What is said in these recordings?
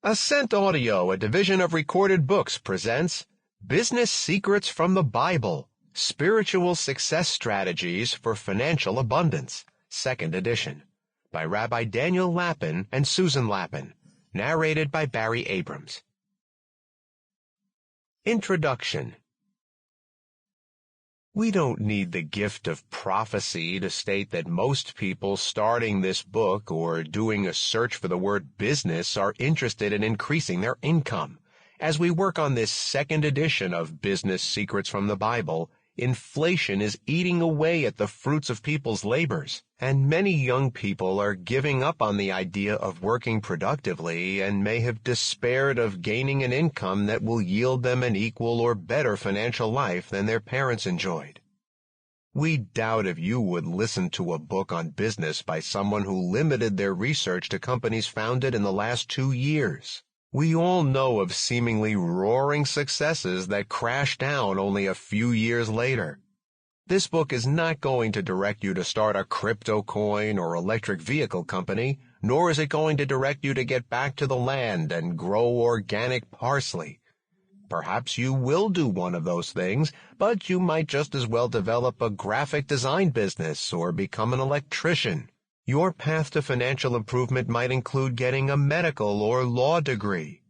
Ascent Audio, a division of Recorded Books, presents Business Secrets from the Bible, Spiritual Success Strategies for Financial Abundance, 2nd edition, by Rabbi Daniel Lapin and Susan Lapin, narrated by Barry Abrams. Introduction. We don't need the gift of prophecy to state that most people starting this book or doing a search for the word business are interested in increasing their income. As we work on this 2nd edition of Business Secrets from the Bible, inflation is eating away at the fruits of people's labors, and many young people are giving up on the idea of working productively and may have despaired of gaining an income that will yield them an equal or better financial life than their parents enjoyed. We doubt if you would listen to a book on business by someone who limited their research to companies founded in the last 2 years. We all know of seemingly roaring successes that crash down only a few years later. This book is not going to direct you to start a crypto coin or electric vehicle company, nor is it going to direct you to get back to the land and grow organic parsley. Perhaps you will do one of those things, but you might just as well develop a graphic design business or become an electrician. Your path to financial improvement might include getting a medical or law degree.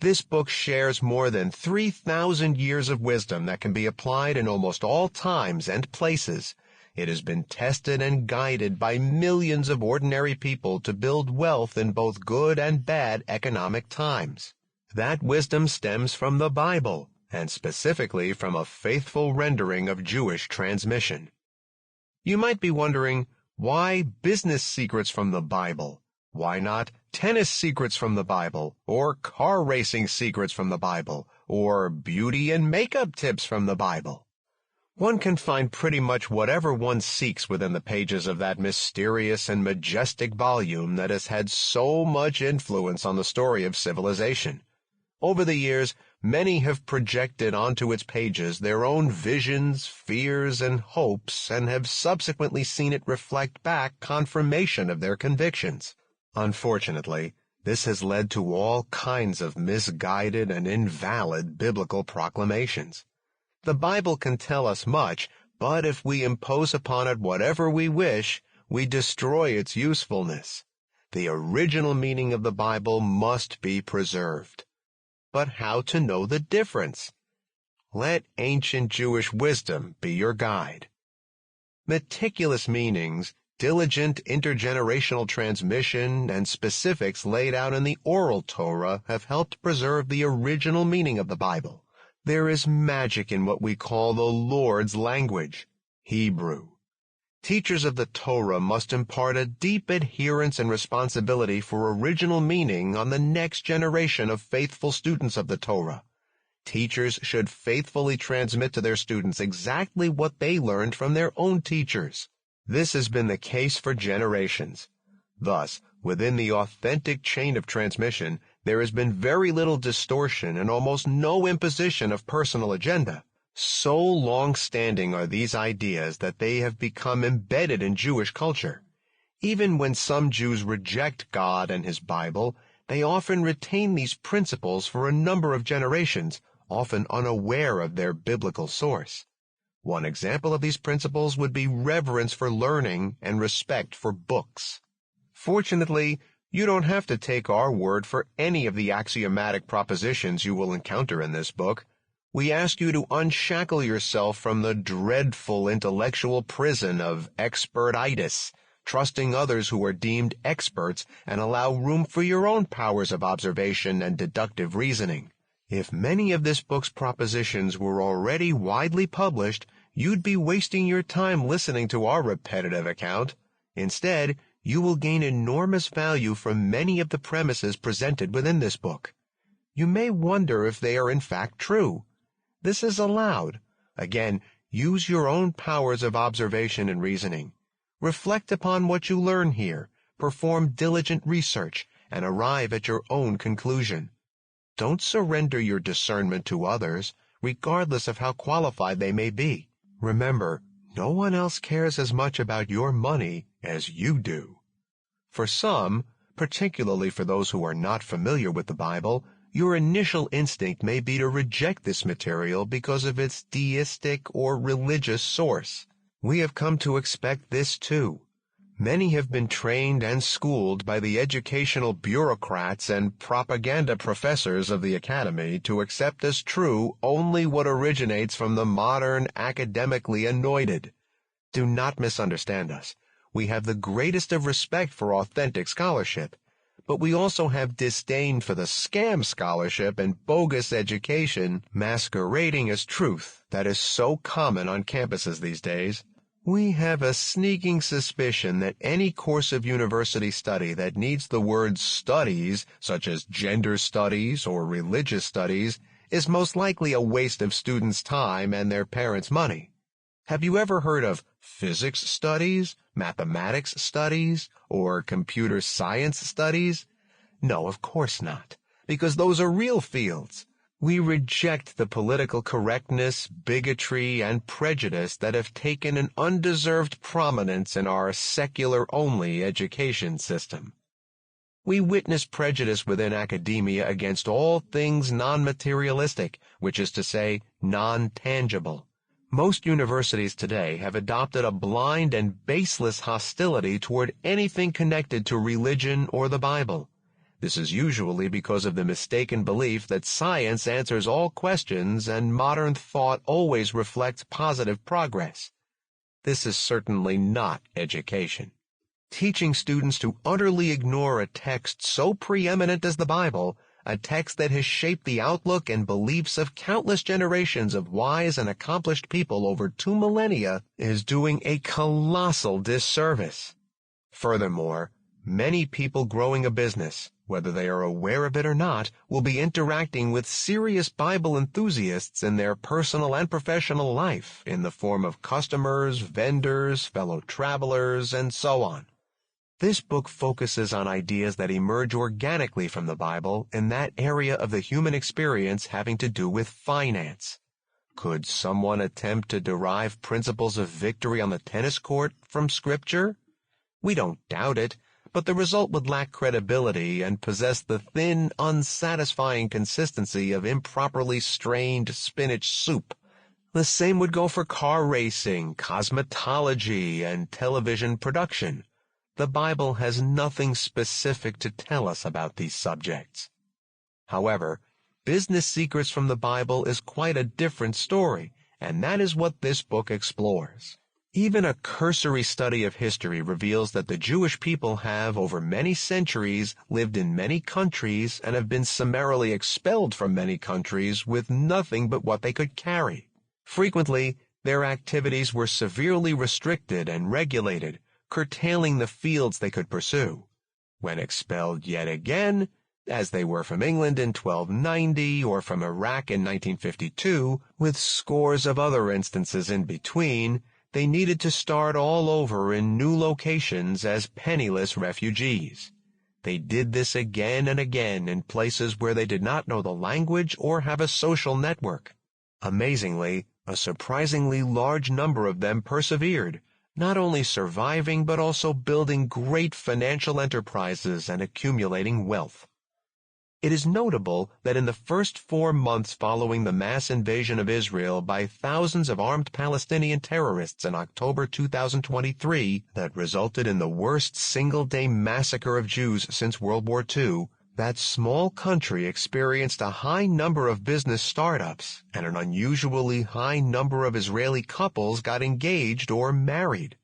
This book shares more than 3,000 years of wisdom that can be applied in almost all times and places. It has been tested and guided by millions of ordinary people to build wealth in both good and bad economic times. That wisdom stems from the Bible, and specifically from a faithful rendering of Jewish transmission. You might be wondering, why business secrets from the Bible? Why not tennis secrets from the Bible, or car racing secrets from the Bible, or beauty and makeup tips from the Bible? One can find pretty much whatever one seeks within the pages of that mysterious and majestic volume that has had so much influence on the story of civilization. Over the years, many have projected onto its pages their own visions, fears, and hopes, and have subsequently seen it reflect back confirmation of their convictions. Unfortunately, this has led to all kinds of misguided and invalid biblical proclamations. The Bible can tell us much, but if we impose upon it whatever we wish, we destroy its usefulness. The original meaning of the Bible must be preserved. But how to know the difference? Let ancient Jewish wisdom be your guide. Meticulous meanings, diligent intergenerational transmission, and specifics laid out in the oral Torah have helped preserve the original meaning of the Bible. There is magic in what we call the Lord's language, Hebrew. Teachers of the Torah must impart a deep adherence and responsibility for original meaning on the next generation of faithful students of the Torah. Teachers should faithfully transmit to their students exactly what they learned from their own teachers. This has been the case for generations. Thus, within the authentic chain of transmission, there has been very little distortion and almost no imposition of personal agenda. So long-standing are these ideas that they have become embedded in Jewish culture. Even when some Jews reject God and His Bible, they often retain these principles for a number of generations, often unaware of their biblical source. One example of these principles would be reverence for learning and respect for books. Fortunately, you don't have to take our word for any of the axiomatic propositions you will encounter in this book. We ask you to unshackle yourself from the dreadful intellectual prison of expertitis, trusting others who are deemed experts, and allow room for your own powers of observation and deductive reasoning. If many of this book's propositions were already widely published, you'd be wasting your time listening to our repetitive account. Instead, you will gain enormous value from many of the premises presented within this book. You may wonder if they are in fact true. This is allowed. Again, use your own powers of observation and reasoning. Reflect upon what you learn here, perform diligent research, and arrive at your own conclusion. Don't surrender your discernment to others, regardless of how qualified they may be. Remember, no one else cares as much about your money as you do. For some, Particularly for those who are not familiar with the Bible, your initial instinct may be to reject this material because of its deistic or religious source. We have come to expect this too. Many have been trained and schooled by the educational bureaucrats and propaganda professors of the academy to accept as true only what originates from the modern, academically anointed. Do not misunderstand us. We have the greatest of respect for authentic scholarship, but we also have disdain for the scam scholarship and bogus education masquerading as truth that is so common on campuses these days. We have a sneaking suspicion that any course of university study that needs the word studies, such as gender studies or religious studies, is most likely a waste of students' time and their parents' money. Have you ever heard of physics studies, mathematics studies, or computer science studies? No, of course not, because those are real fields. We reject the political correctness, bigotry, and prejudice that have taken an undeserved prominence in our secular-only education system. We witness prejudice within academia against all things non-materialistic, which is to say, non-tangible. Most universities today have adopted a blind and baseless hostility toward anything connected to religion or the Bible. This is usually because of the mistaken belief that science answers all questions and modern thought always reflects positive progress. This is certainly not education. Teaching students to utterly ignore a text so preeminent as the Bible, a text that has shaped the outlook and beliefs of countless generations of wise and accomplished people over 2 millennia, is doing a colossal disservice. Furthermore, many people growing a business, whether they are aware of it or not, will be interacting with serious Bible enthusiasts in their personal and professional life in the form of customers, vendors, fellow travelers, and so on. This book focuses on ideas that emerge organically from the Bible in that area of the human experience having to do with finance. Could someone attempt to derive principles of victory on the tennis court from Scripture? We don't doubt it, but the result would lack credibility and possess the thin, unsatisfying consistency of improperly strained spinach soup. The same would go for car racing, cosmetology, and television production. The Bible has nothing specific to tell us about these subjects. However, business secrets from the Bible is quite a different story, and that is what this book explores. Even a cursory study of history reveals that the Jewish people have, over many centuries, lived in many countries and have been summarily expelled from many countries with nothing but what they could carry. Frequently, their activities were severely restricted and regulated, curtailing the fields they could pursue. When expelled yet again, as they were from England in 1290 or from Iraq in 1952, with scores of other instances in between, they needed to start all over in new locations as penniless refugees. They did this again and again in places where they did not know the language or have a social network. Amazingly, a surprisingly large number of them persevered, not only surviving but also building great financial enterprises and accumulating wealth. It is notable that in the first 4 months following the mass invasion of Israel by thousands of armed Palestinian terrorists in October 2023 that resulted in the worst single-day massacre of Jews since World War II, that small country experienced a high number of business startups, and an unusually high number of Israeli couples got engaged or married.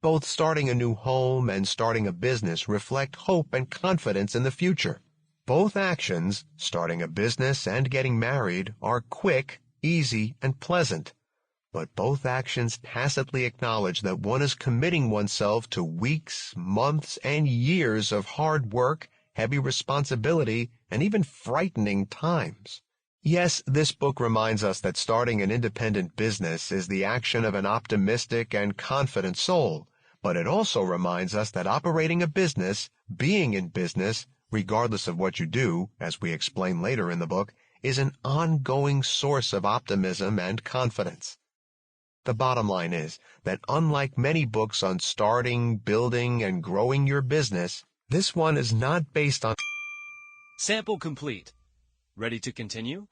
Both starting a new home and starting a business reflect hope and confidence in the future. Both actions, starting a business and getting married, are quick, easy, and pleasant. But both actions tacitly acknowledge that one is committing oneself to weeks, months, and years of hard work, heavy responsibility, and even frightening times. Yes, this book reminds us that starting an independent business is the action of an optimistic and confident soul, but it also reminds us that operating a business, being in business, regardless of what you do, as we explain later in the book, is an ongoing source of optimism and confidence. The bottom line is that unlike many books on starting, building, and growing your business, This one is not based on... Sample complete. Ready to continue?